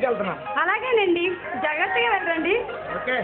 బయటికి వెళ్తున్నా. అలాగేనండి, జాగ్రత్తగా వెళ్ళండి. ఓకే.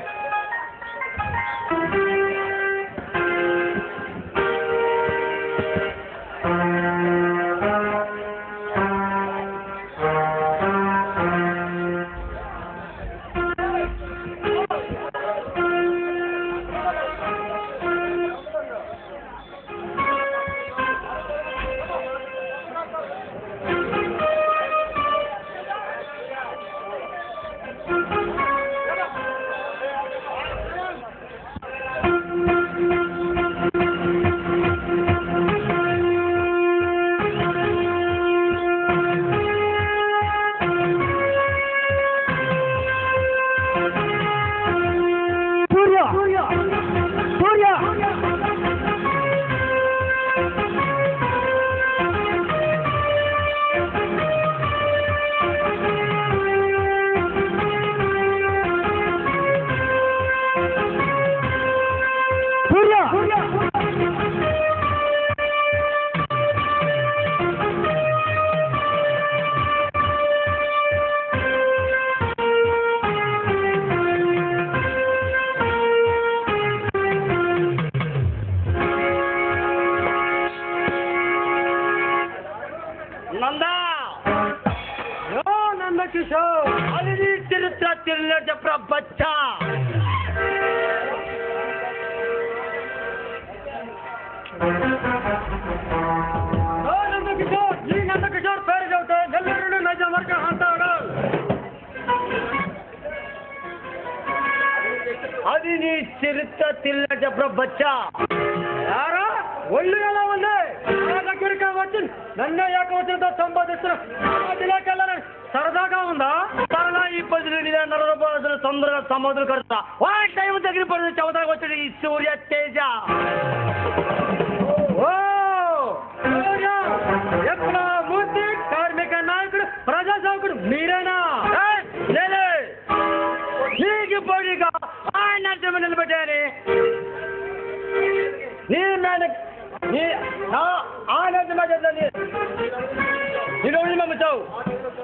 बच्चा किशोर पैर जाते नेल्लूరు नजर वर्ग अंटाडू అది నీ చరిత్ర తిల్లటప్పుడు బచ్చా యారా ఒళ్ళు ఎలా ఉంది నా దగ్గరికి వచ్చి నన్ను ఏకవచనంతో సంబోధిస్తున్నా సరదాగా ఉందా సరదా ఈ 10 రూపాయలు తొందరగా సమాధులు కడతా వా టైం దగ్గర పడి చవతకు వచ్చాడు ఈ సూర్య తేజ ఓ సూర్య ఎక్కడ మూర్తి కార్మిక నాయకుడు ప్రజాసేవకుడు మీరేనా లేలే నీకు పోటీగా ఆ నరసింహ నిలబెట్టాలి నీ మీద ఆ నరసింహ నేను నమ్ముతావు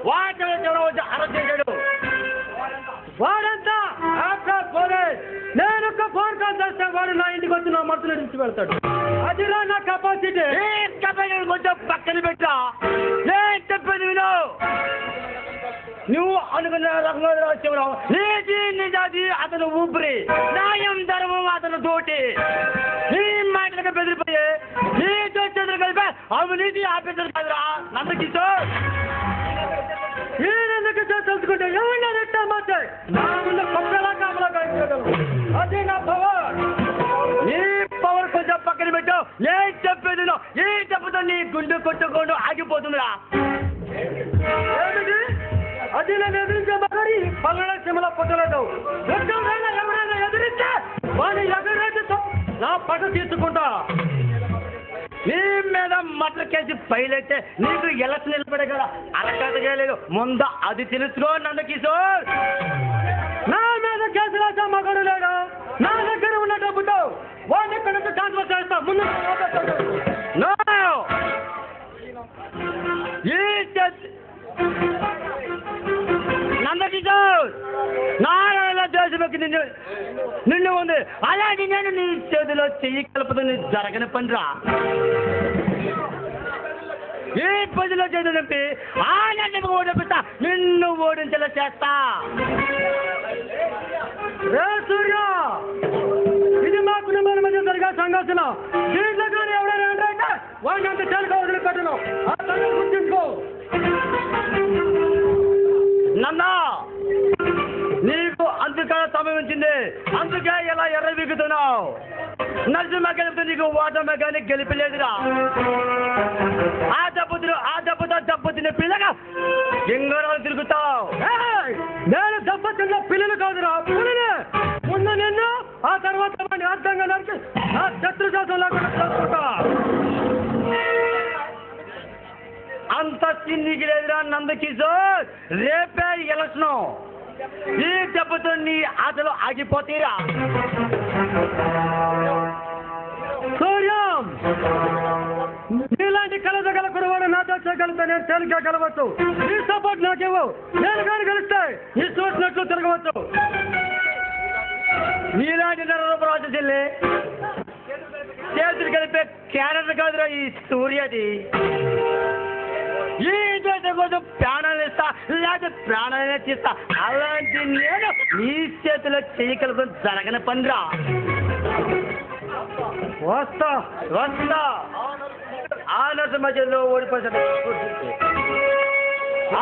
వాడు అరెస్ట్ చేశాడు వాడంతా ఆఫ్టర్ పోలీస్ నేను ఒక ఫోన్ కాల్ చేస్తే వాడు నా ఇంటికి వచ్చి నా మనుషులు నుంచి వెళ్తాడు అదిలా నా కెపాసిటీ కొంచెం పక్కన పెట్టా నేను చెప్పేది విను నువ్వు అనుకున్న రంగరావు నీతి నిజాది అతను ఊపిరి న్యాయం ధర్మం అతను తోటి నీ మాటలకు బెదిరిపోయి నీతో చేతులు కలిపి అవినీతి ఆఫీసర్ కాదురా నందకిషోర్ నేనెందుకు తెలుసుకుంటే ఎవరిని రెట్టా మాట్లాడు నా ముందు కొత్తలా కామలా కాయించగలరు అది నా పవర్ నీ పవర్ కొంచెం పక్కన పెట్టావు నేను చెప్పేది ఈ చెప్పుతో నీ గుండు కొట్టుకోండు ఆగిపోతుందిరా ఏమిటి అది నేను ఎదిరించే మరి పల్లె సిమల పొట్టలేదు ఎవరైనా ఎదిరిస్తే వాడిని ఎదురైతే నా పట్టు తీసుకుంటా నీ మీద మట్ల కేసి పైలైతే నీకు ఎలక్షన్ నిలబడే కదా అరకతగా లేదు ముందు అది తెలుసుకో నందకిషోర్ నా మీద కేసు రాసా మగడు లేడు నా దగ్గర ఉన్న డబ్బుతో వాడిని ఇక్కడ నుంచి ట్రాన్స్ఫర్ చేస్తా ముందు నందకిషోర్ నారాయణ దేశంలోకి నిన్ను ఉంది అలాగే నేను నీ చేతిలో చెయ్యి కలుపుతుంది జరగని పనిరా ఈ 10 చేతులు నింపి ఆనందకు ఓడిపిస్తా నిన్ను ఓడించేలా చేస్తా రే సూర్య ఇది మా కుటుంబాల మధ్య జరిగే సంఘర్షణ దీంట్లో కానీ ఎవరైనా అంటే వాడిని అంత తేలిక వదిలిపెట్టను ఆ తల్లి గుర్తించుకో నన్నా నీకు అందుకే సమయం వచ్చింది అందుకే ఎలా ఎర్రవిగుతున్నావు నరసింహ గెలిపితే నీకు ఓటమి కానీ గెలిపలేదురా ఆ దెబ్బతో దెబ్బ తినే పిల్లగా గింగరాలు తిరుగుతావు నేను దెబ్బ తిన్న పిల్లలు కాదురా పిల్లలే ముందు నిన్ను ఆ తర్వాత వాడిని అర్థంగా నరికి ఆ శత్రు శాతం లేకుండా చేసుకుంటా అంత నీకు లేదురా నందకిషోర్ రేపే ఎలక్షన్ ఈ దెబ్బతో నీ ఆటలు ఆగిపోతీరా సూర్యం నీలాంటి కలదగల కురవాడు నాతో చేయగలిగితే నేను తేలిగ్గా గెలవచ్చు. నీ సపోర్ట్ నాకేవో, నేను కానీ గెలిస్తే నీ చూసినట్లు తిరగవచ్చు. నీలాంటి నరరూపరాజు చెల్లి చేతులు కలిపే క్యారెక్టర్ కాదురా ఈ సూర్యది. ఈ దేశం కోసం ప్రాణాలు ఇస్తా, లేదా ప్రాణాలనే తీస్తా. అలాంటి నేను నీ చేతిలో చేయగలుగుతాను. జరగని పందిరా. వస్తా వస్తా. ఆ నరసింహలో ఓడిపోతాడు.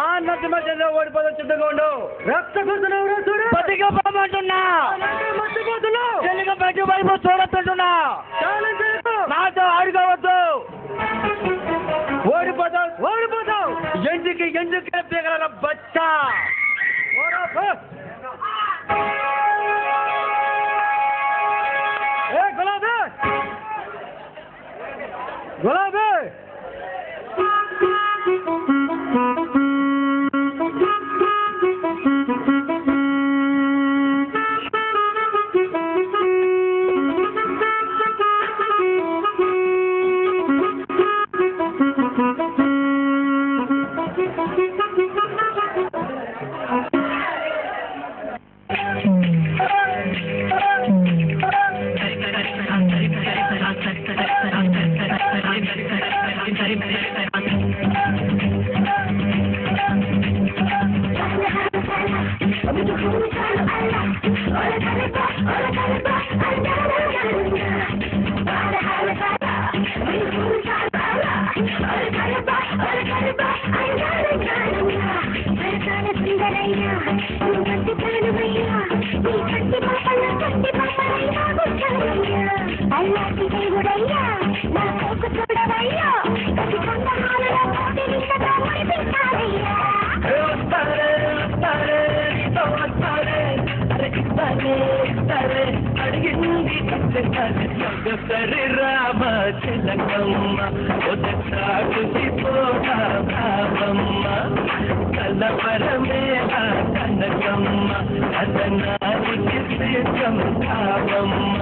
ఆ నరసింహలో ఓడిపోతాడు. సిద్ధంగా ఉండు. రక్త కూర్చున్నావు చూడు. బతిగా పోమంటున్నా. మర్చిపోతున్నావు. తెలుగు బయట వైపు చూడొద్దంటున్నా. నాతో ఆడుకోవద్దు. ఓడిపోతావు ఓడిపోతావు. ఎందుకు పీగల బచ్చా. గులాబీ గులాబీ రామ చిలకమ్మ భావమ్మ కలపరమే కనకమ్మ అదనానికి శ్రీకం భావమ్మ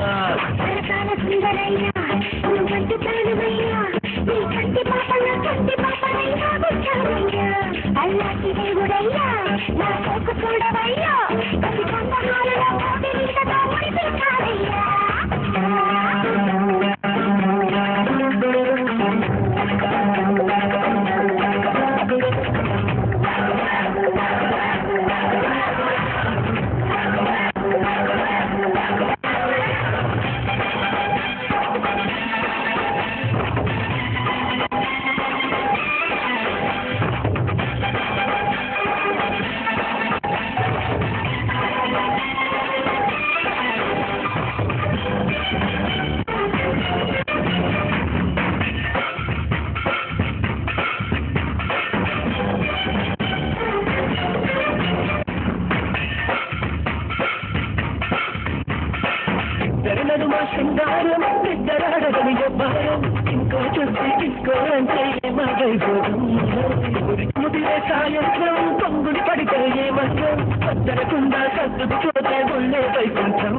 ముదిరే సాయంత్రం పొంగుని పడితే ఏమంటాం వద్దరకుండా సర్దుకు పోతే ఒళ్ళే వైకుంఠం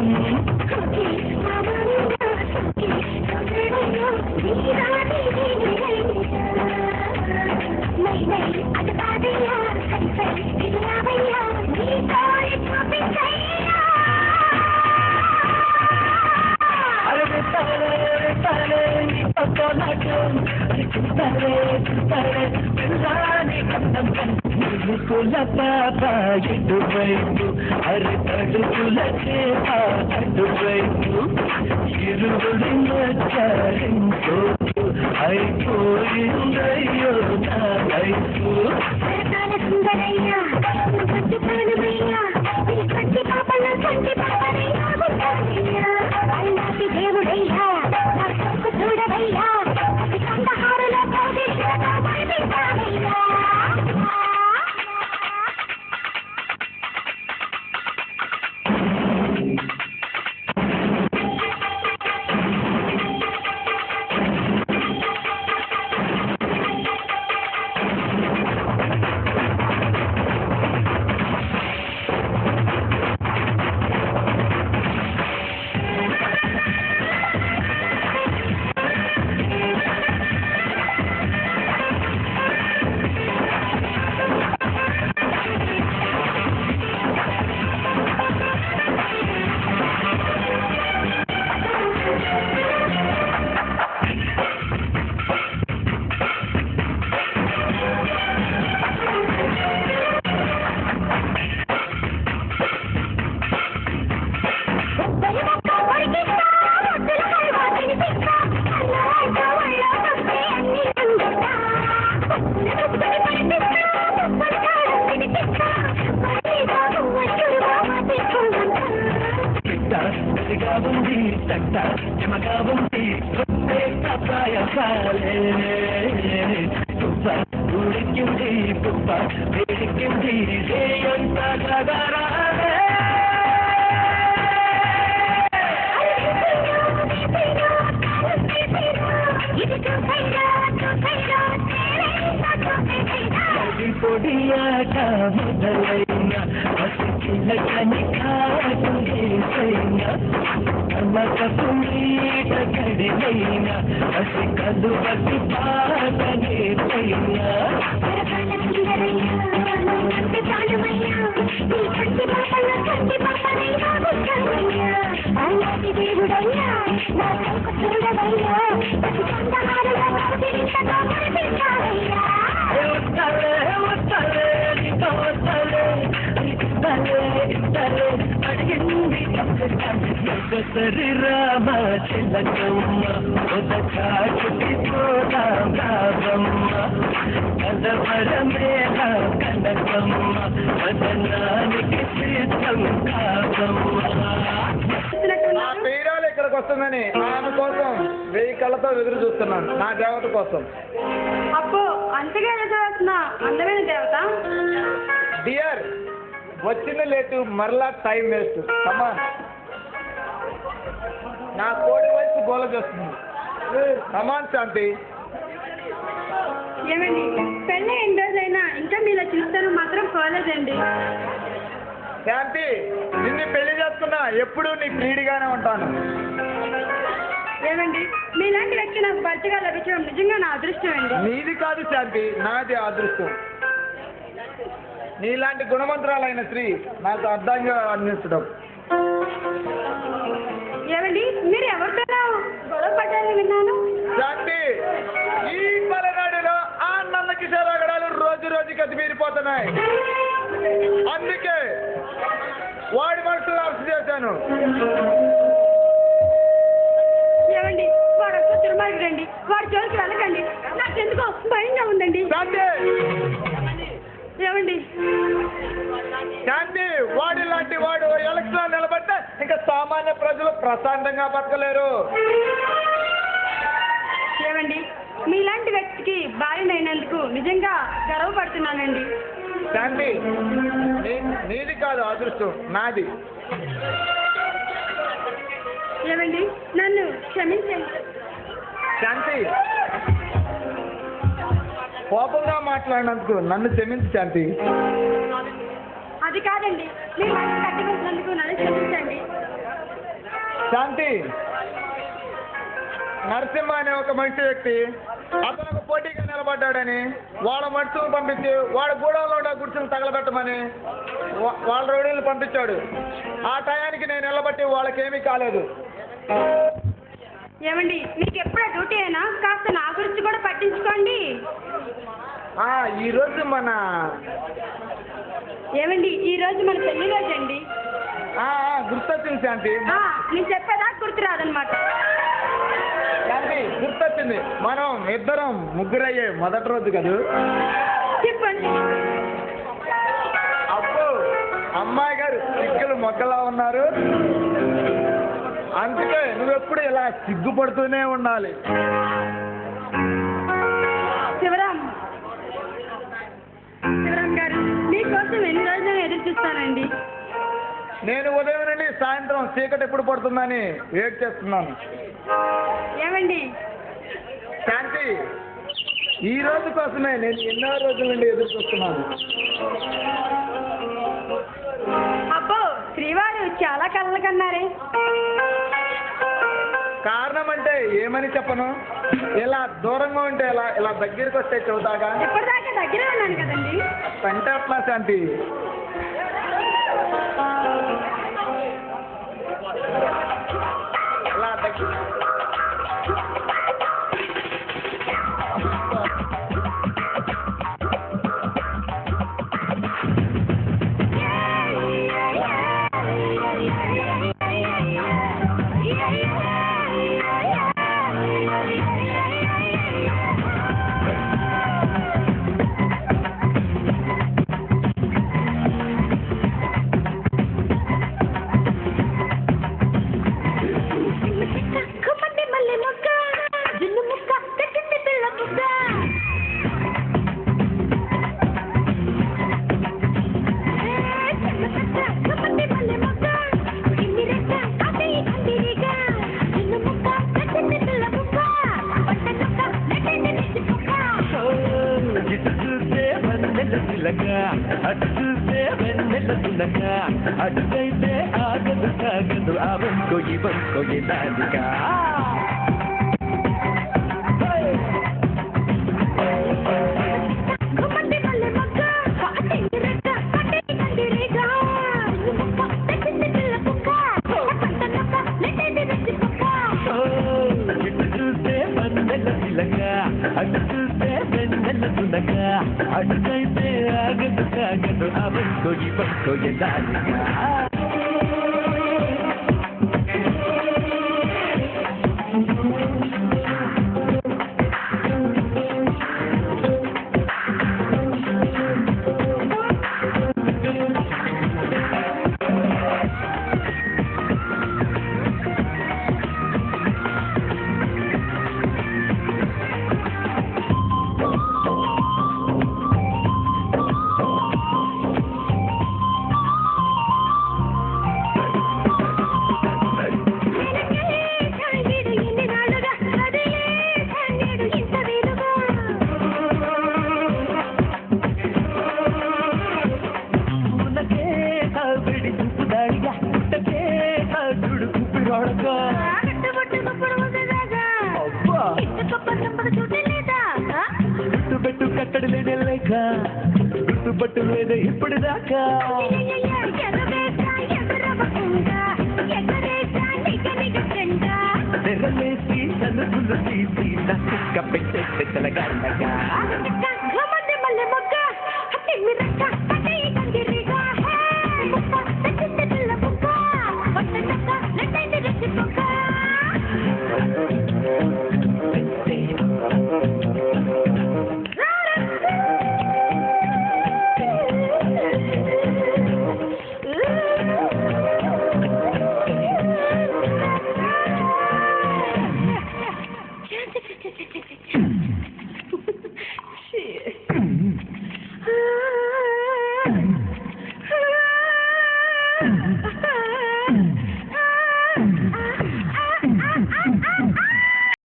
కుల పాప ఎటువైపు అరకడుకుల చేప అటువైపు ఇరువుడి మధ్యంతో అయిపోయిందయ్యో నా వైపు దేవుడయ్యా చూడవయ్యా పాయసాలే పువ్వ ఉడికింది పువ్వ వేడికింది రేయంత గగరాలే పొడియాట మొదలైన పసిపిల్ల కనికాటైన కమకపు నీట కడిలైన పసి కలు పసి పాటనే పైన సరి రామ చిలకమ్మ ఒక చాటుకి పోదాం రామమ్మ కదవరమేళ కనకమ్మ వదనానికి సిద్ధం కావమ్మ. నా పేరాలు ఇక్కడికి వస్తుందని ఆమె కోసం 1000 కళ్ళతో ఎదురు చూస్తున్నాను, నా దేవత కోసం. అబ్బో అంతగా ఎదురుస్తున్న అందమైన దేవత. డియర్, వచ్చిన లేటు మరలా టైం వేస్ట్. అమ్మా నా కోడి వయసు గోల చేస్తుంది. సమాన్ శాంతి. ఏమండి పెళ్ళి ఎన్ని రోజులైనా ఇంకా మీలో చూస్తారు మాత్రం పోలేదండి. శాంతి, నిన్ను పెళ్లి చేసుకున్నా ఎప్పుడూ నీ ప్రీడిగానే ఉంటాను. ఏమండి మీలాంటి వ్యక్తి నాకు భర్తగా లభించడం నిజంగా నా అదృష్టం అండి. నీది కాదు శాంతి, నాది అదృష్టం. నీలాంటి గుణవంతురాలైన స్త్రీ నాకు అర్థంగా అందించడం. ఏమండి మీరు ఎవరితోనో గొడవ పడ్డారని విన్నాను. శాంతి, ఈ పలనాడులో ఆ నందకిషోర్ అగడాలు రోజు రోజుకి అతిమీరిపోతున్నాయి. అందుకే వాడి మనుషులు అరెస్ట్ చేశాను. ఏమండి వాడు ఒక్క దుర్మార్గుడండి, వాడి జోలికి వెళ్ళకండి, నాకెందుకో భయంగా ఉందండి. శాంతి, ఏమండి శాంతి, వాడి లాంటి వాడు ఎలక్షన్ నిలబడితే ఇంకా సామాన్య ప్రజలు ప్రశాంతంగా బతకలేరు. ఏమండి మీలాంటి వ్యక్తికి భార్యనైనందుకు నిజంగా గర్వపడుతున్నానండి. శాంతి, నీది కాదు అదృష్టం, నాది. ఏమండి నన్ను క్షమించండి. శాంతి, కోపంగా మాట్లాడినందుకు నన్ను క్షమించు శాంతి. అది కాదండి, మీ మనసు కట్టుకుంటున్నందుకు నన్ను క్షమించండి. శాంతి, నరసింహ అనే ఒక మంచి వ్యక్తి అతను పోటీగా నిలబడ్డాడని వాళ్ళ మనుషులను పంపించి వాడు గూడెంలో ఉన్న గుడిసెలు తగలబెట్టమని వాళ్ళ రౌడీలను పంపించాడు. ఆ టయానికి నేను నిలబట్టి వాళ్ళకేమీ కాలేదు. ఏమండి మీకు ఎప్పుడో డ్యూటీ అయినా కాస్త నా గురించి కూడా పట్టించుకోండి. ఈరోజు ఏమండి ఈ రోజు మన పెళ్లి రోజు అండి. గుర్తొచ్చింది శాంతి. నేను చెప్పేదా గుర్తు రాదనమాట. శాంతి, గుర్తొచ్చింది. మనం ఇద్దరం ముగ్గురయ్యే మొదటి రోజు కదా. చెప్పండి. అబ్బో, అమ్మాయి గారు సిగ్గులు మొగ్గలా ఉన్నారు. అందుకే నువ్వెప్పుడు ఇలా సిగ్గుపడుతూనే ఉండాలి. శివరాం గారు మీకోసం ఎన్ని రోజులు ఎదురు చూస్తానండి. నేను ఉదయం నుండి సాయంత్రం చీకటి ఎప్పుడు పడుతుందని వెయిట్ చేస్తున్నాను. ఏమండి శాంతి, ఈ రోజు కోసమే నేను ఎన్నో రోజుల నుండి ఎదురు చూస్తున్నాను. అబ్బో శ్రీవారు చాలా కళ్ళ కన్నారే. కారణం అంటే ఏమని చెప్పను. ఇలా దూరంగా ఉంటే ఇలా దగ్గరికి వస్తే చెబుతాగా. ఇప్పటిదాకా దగ్గరే ఉన్నాను కదండి. అంటే అట్లా శాంతి. ఇలా దగ్గర నిన్ను ముక్క తెచ్చింది పిల్ల ముక్క అటు చూస్తే వెన్నెల తిలక అటుకైతే ఆగదు సాగదు ఆ వంకో ఈ వంకో ఈ నాలిక అటు చూస్తే వెన్నెల తులక అటుకైతే ఆగదు సాగదు ఆ వంకో ఈ వంకో ఈ నాలిక గుర్తుపెట్టు కట్టడి లేనే లేక గుర్తుపట్టు లేదే ఇప్పుడు దాకా తెరలేసి తలుపులు తీసి నక్క పెట్టే తెలగలగా